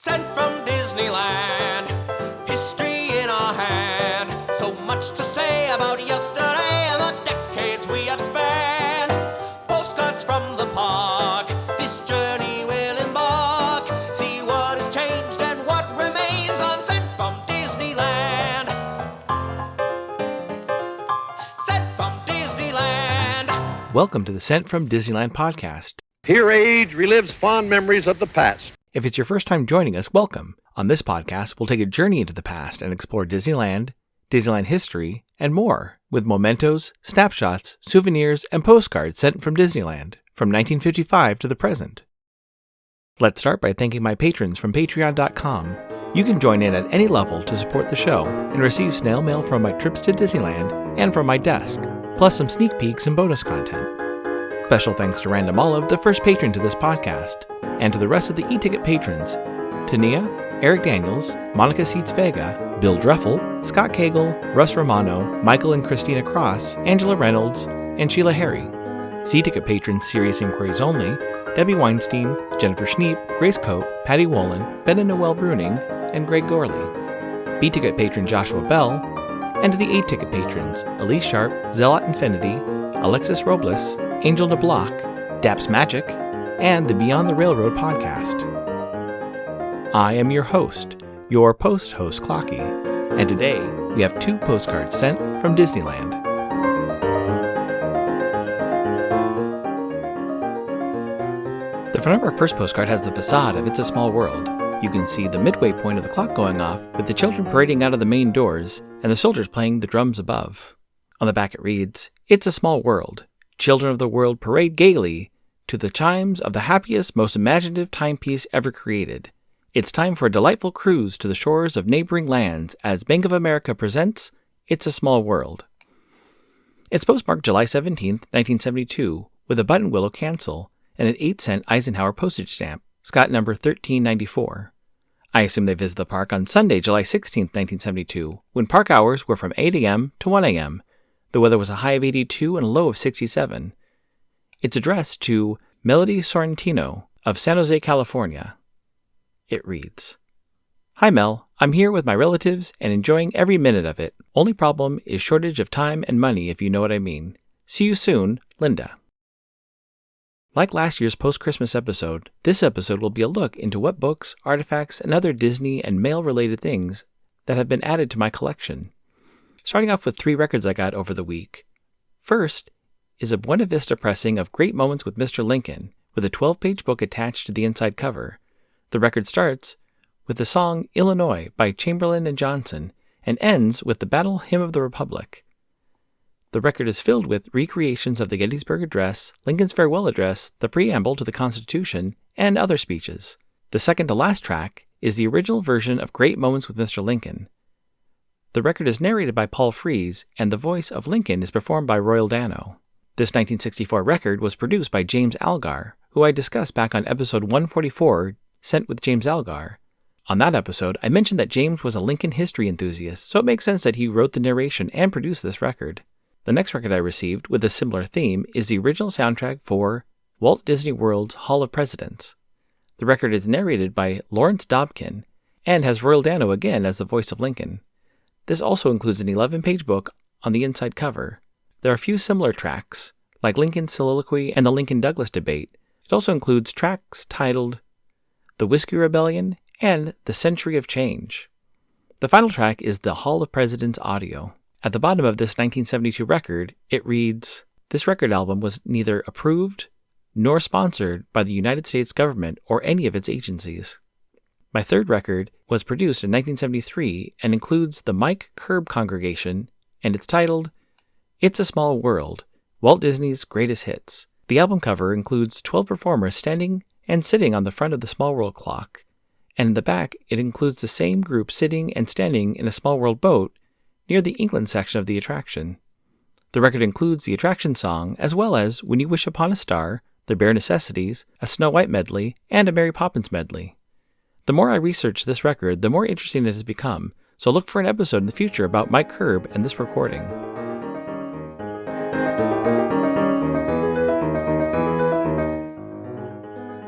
Sent from Disneyland, history in our hand. So much to say about yesterday and the decades we have spanned. Postcards from the park, this journey will embark. See what has changed and what remains on Sent from Disneyland. Sent from Disneyland. Welcome to the Sent from Disneyland podcast. Here age relives fond memories of the past. If it's your first time joining us, welcome. On this podcast, we'll take a journey into the past and explore Disneyland, Disneyland history, and more, with mementos, snapshots, souvenirs, and postcards sent from Disneyland, from 1955 to the present. Let's start by thanking my patrons from patreon.com. You can join in at any level to support the show and receive snail mail from my trips to Disneyland and from my desk, plus some sneak peeks and bonus content. Special thanks to Random Olive, the first patron to this podcast, and to the rest of the e-ticket patrons, Tania, Eric Daniels, Monica Seitz Vega, Bill Dreffel, Scott Cagle, Russ Romano, Michael and Christina Cross, Angela Reynolds, and Sheila Harry. C-ticket patrons Serious Inquiries Only, Debbie Weinstein, Jennifer Schneep, Grace Coate, Patty Wolin, Ben and Noel Bruning, and Greg Gorley. B-ticket patron Joshua Bell, and to the A-ticket patrons Elise Sharp, Zealot Infinity, Alexis Robles, Angel DeBlock, Daps Magic, and the Beyond the Railroad podcast. I am your host, your post-host Clocky, and today we have 2 postcards sent from Disneyland. The front of our first postcard has the facade of It's a Small World. You can see the midway point of the clock going off with the children parading out of the main doors and the soldiers playing the drums above. On the back it reads, "It's a small world. Children of the world parade gaily to the chimes of the happiest, most imaginative timepiece ever created. It's time for a delightful cruise to the shores of neighboring lands as Bank of America presents It's a Small World." It's postmarked July 17th, 1972, with a button willow cancel and an 8-cent Eisenhower postage stamp, Scott number 1394. I assume they visit the park on Sunday, July 16th, 1972, when park hours were from 8 a.m. to 1 a.m. The weather was a high of 82 and a low of 67. It's addressed to Melody Sorrentino of San Jose, California. It reads, "Hi Mel, I'm here with my relatives and enjoying every minute of it. Only problem is shortage of time and money, if you know what I mean. See you soon, Linda." Like last year's post-Christmas episode, this episode will be a look into what books, artifacts, and other Disney and mail-related things that have been added to my collection. Starting off with 3 records I got over the week. First is a Buena Vista pressing of Great Moments with Mr. Lincoln, with a 12-page book attached to the inside cover. The record starts with the song Illinois by Chamberlain and Johnson and ends with the Battle Hymn of the Republic. The record is filled with recreations of the Gettysburg Address, Lincoln's Farewell Address, the preamble to the Constitution, and other speeches. The second to last track is the original version of Great Moments with Mr. Lincoln. The record is narrated by Paul Frees, and the voice of Lincoln is performed by Royal Dano. This 1964 record was produced by James Algar, who I discussed back on episode 144, Sent with James Algar. On that episode, I mentioned that James was a Lincoln history enthusiast, so it makes sense that he wrote the narration and produced this record. The next record I received, with a similar theme, is the original soundtrack for Walt Disney World's Hall of Presidents. The record is narrated by Lawrence Dobkin, and has Royal Dano again as the voice of Lincoln. This also includes an 11-page book on the inside cover. There are a few similar tracks, like Lincoln's Soliloquy and the Lincoln-Douglas debate. It also includes tracks titled The Whiskey Rebellion and The Century of Change. The final track is the Hall of Presidents audio. At the bottom of this 1972 record, it reads, "This record album was neither approved nor sponsored by the United States government or any of its agencies." My third record was produced in 1973 and includes the Mike Curb Congregation, and it's titled It's a Small World, Walt Disney's Greatest Hits. The album cover includes 12 performers standing and sitting on the front of the Small World clock, and in the back it includes the same group sitting and standing in a Small World boat near the England section of the attraction. The record includes the attraction song, as well as When You Wish Upon a Star, The Bare Necessities, a Snow White medley, and a Mary Poppins medley. The more I research this record, the more interesting it has become, so look for an episode in the future about Mike Curb and this recording.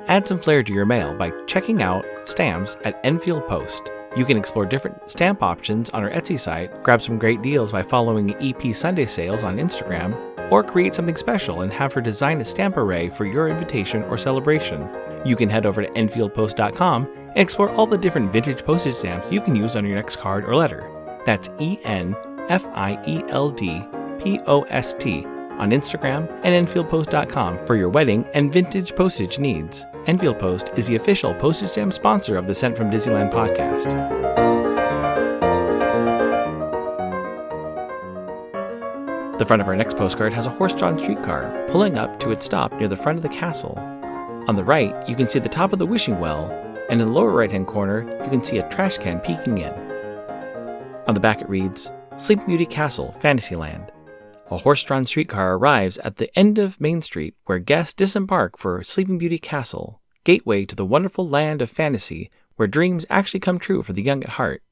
Add some flair to your mail by checking out stamps at Enfield Post. You can explore different stamp options on our Etsy site, grab some great deals by following EP Sunday Sales on Instagram, or create something special and have her design a stamp array for your invitation or celebration. You can head over to EnfieldPost.com and explore all the different vintage postage stamps you can use on your next card or letter. That's ENFIELDPOST on Instagram and EnfieldPost.com for your wedding and vintage postage needs. Enfield Post is the official postage stamp sponsor of the Sent from Disneyland podcast. The front of our next postcard has a horse-drawn streetcar pulling up to its stop near the front of the castle. On the right, you can see the top of the wishing well, and in the lower right-hand corner, you can see a trash can peeking in. On the back it reads, Sleeping Beauty Castle, Fantasyland. A horse-drawn streetcar arrives at the end of Main Street where guests disembark for Sleeping Beauty Castle, gateway to the wonderful land of fantasy where dreams actually come true for the young at heart.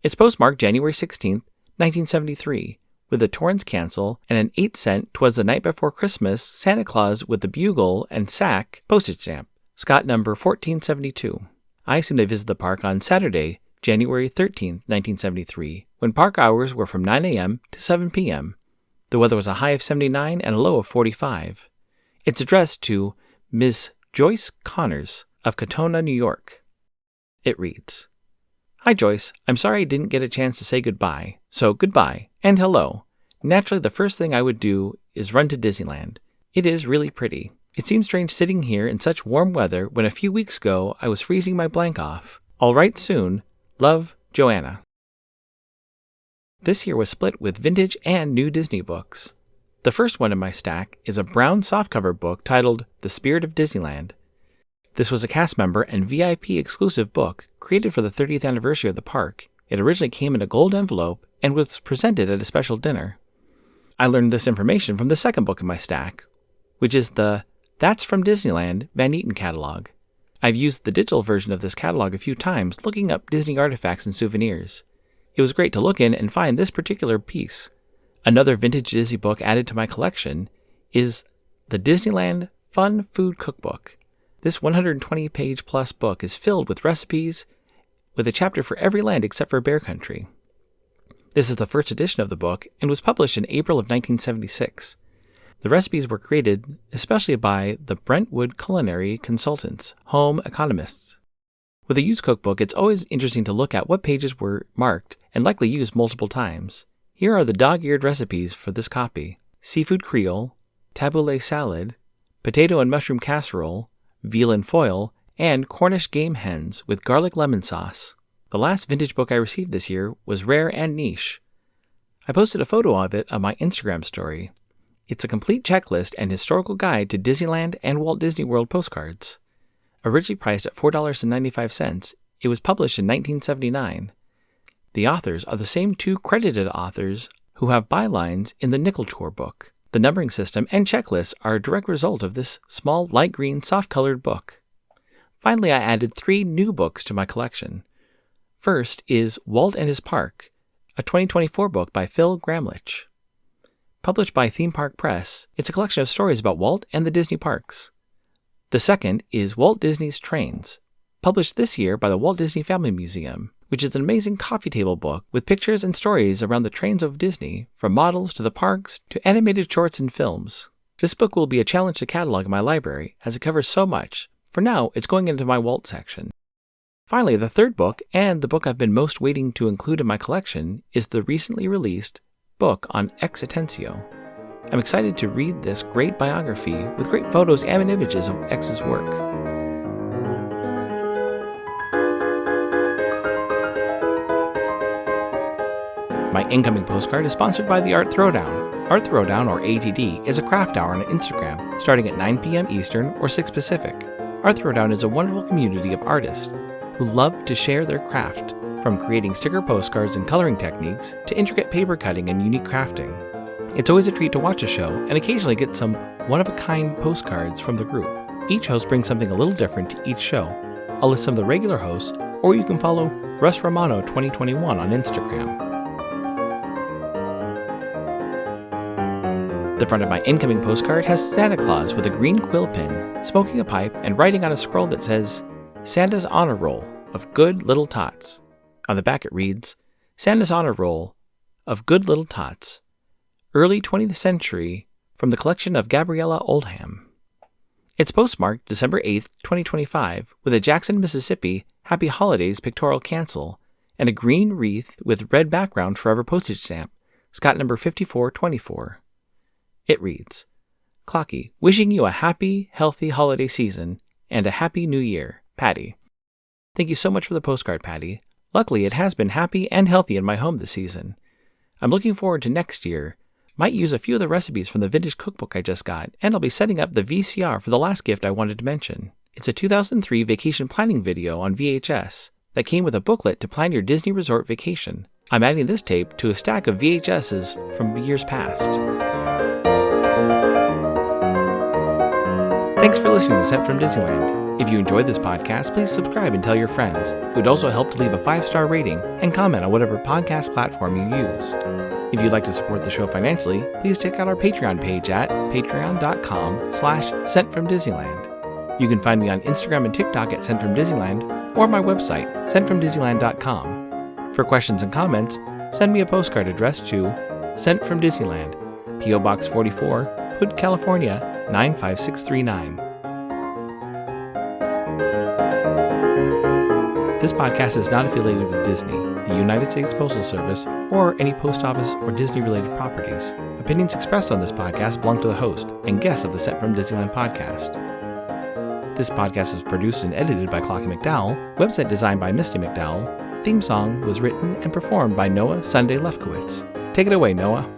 It's postmarked January 16th, 1973, with a Torrance cancel and an 8-cent 'Twas the Night Before Christmas Santa Claus with the bugle and sack postage stamp, Scott number 1472. I assume they visited the park on Saturday, January 13th, 1973, when park hours were from 9 a.m. to 7 p.m. The weather was a high of 79 and a low of 45. It's addressed to Ms. Joyce Connors of Katona, New York. It reads, Hi Joyce, I'm sorry I didn't get a chance to say goodbye, so goodbye and hello. Naturally, the first thing I would do is run to Disneyland. It is really pretty. It seems strange sitting here in such warm weather when a few weeks ago I was freezing my blank off. I'll write soon. Love, Joanna. This year was split with vintage and new Disney books. The first one in my stack is a brown softcover book titled The Spirit of Disneyland. This was a cast member and VIP exclusive book created for the 30th anniversary of the park. It originally came in a gold envelope and was presented at a special dinner. I learned this information from the second book in my stack, which is the That's from Disneyland Van Eaton catalog. I've used the digital version of this catalog a few times looking up Disney artifacts and souvenirs. It was great to look in and find this particular piece. Another vintage Disney book added to my collection is the Disneyland Fun Food Cookbook. This 120-page plus book is filled with recipes with a chapter for every land except for Bear Country. This is the first edition of the book and was published in April of 1976. The recipes were created especially by the Brentwood Culinary Consultants, home economists. With a used cookbook, it's always interesting to look at what pages were marked and likely used multiple times. Here are the dog-eared recipes for this copy: seafood Creole, tabbouleh salad, potato and mushroom casserole, veal and foil, and Cornish game hens with garlic lemon sauce. The last vintage book I received this year was rare and niche. I posted a photo of it on my Instagram story. It's a complete checklist and historical guide to Disneyland and Walt Disney World postcards. Originally priced at $4.95, it was published in 1979. The authors are the same two credited authors who have bylines in the Nickel Tour book. The numbering system and checklists are a direct result of this small light green soft-colored book. Finally, I added 3 new books to my collection. First is Walt and His Park, a 2024 book by Phil Gramlich. Published by Theme Park Press, it's a collection of stories about Walt and the Disney parks. The second is Walt Disney's Trains, published this year by the Walt Disney Family Museum, which is an amazing coffee table book with pictures and stories around the trains of Disney, from models to the parks to animated shorts and films. This book will be a challenge to catalog in my library, as it covers so much. For now, it's going into my Walt section. Finally, the third book, and the book I've been most waiting to include in my collection, is the recently released book on Ex Atencio. I'm excited to read this great biography with great photos and images of X's work. My incoming postcard is sponsored by the Art Throwdown. Art Throwdown, or ATD, is a craft hour on Instagram, starting at 9 p.m. Eastern or 6 Pacific. Art Throwdown is a wonderful community of artists who love to share their craft, from creating sticker postcards and coloring techniques to intricate paper cutting and unique crafting. It's always a treat to watch a show and occasionally get some one-of-a-kind postcards from the group. Each host brings something a little different to each show. I'll list some of the regular hosts, or you can follow Russ Romano 2021 on Instagram. The front of my incoming postcard has Santa Claus with a green quill pen, smoking a pipe, and writing on a scroll that says, Santa's Honor Roll of Good Little Tots. On the back it reads, Santa's Honor Roll of Good Little Tots, early 20th century, from the collection of Gabriella Oldham. It's postmarked December 8th, 2025, with a Jackson, Mississippi Happy Holidays pictorial cancel and a green wreath with red background forever postage stamp, Scott number 5424. It reads, Clocky, wishing you a happy, healthy holiday season and a happy new year, Patty. Thank you so much for the postcard, Patty. Luckily, it has been happy and healthy in my home this season. I'm looking forward to next year. Might use a few of the recipes from the vintage cookbook I just got, and I'll be setting up the VCR for the last gift I wanted to mention. It's a 2003 vacation planning video on VHS that came with a booklet to plan your Disney resort vacation. I'm adding this tape to a stack of VHSs from years past. Thanks for listening to Sent from Disneyland. If you enjoyed this podcast, please subscribe and tell your friends. It would also help to leave a 5-star rating and comment on whatever podcast platform you use. If you'd like to support the show financially, please check out our Patreon page at patreon.com/sentfromdisneyland. You can find me on Instagram and TikTok at Sent from Disneyland or my website, sentfromdisneyland.com. For questions and comments, send me a postcard addressed to Sent from Disneyland, P.O. Box 44, Hood, California, 95639. This podcast is not affiliated with Disney, the United States Postal Service, or any post office or Disney-related properties. Opinions expressed on this podcast belong to the host and guests of the Sent from Disneyland podcast. This podcast is produced and edited by Clocky McDowell, website designed by Misty McDowell, theme song was written and performed by Noah Sunday Lefkowitz. Take it away, Noah.